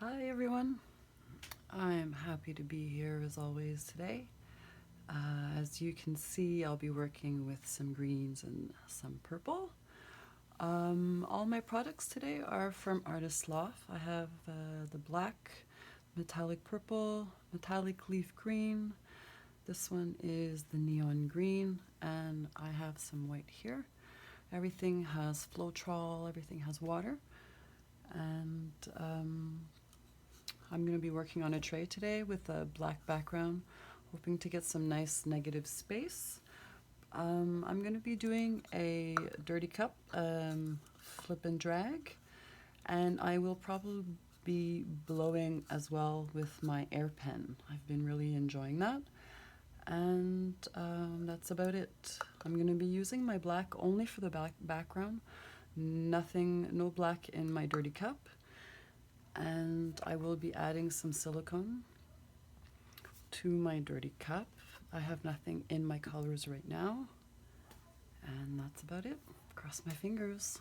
Hi everyone, I'm happy to be here as always today. As you can see, I'll be working with some greens and some purple. All my products today are from Artist Loft. I have the black, metallic purple, metallic leaf green. This one is the neon green, and I have some white here. Everything has Floetrol, everything has water, and I'm going to be working on a tray today with a black background, hoping to get some nice negative space. I'm going to be doing a dirty cup, flip and drag, and I will probably be blowing as well with my air pen. I've been really enjoying that. And that's about it. I'm going to be using my black only for the background. No black in my dirty cup. And I will be adding some silicone to my dirty cup. I have nothing in my colors right now. And that's about it. Cross my fingers.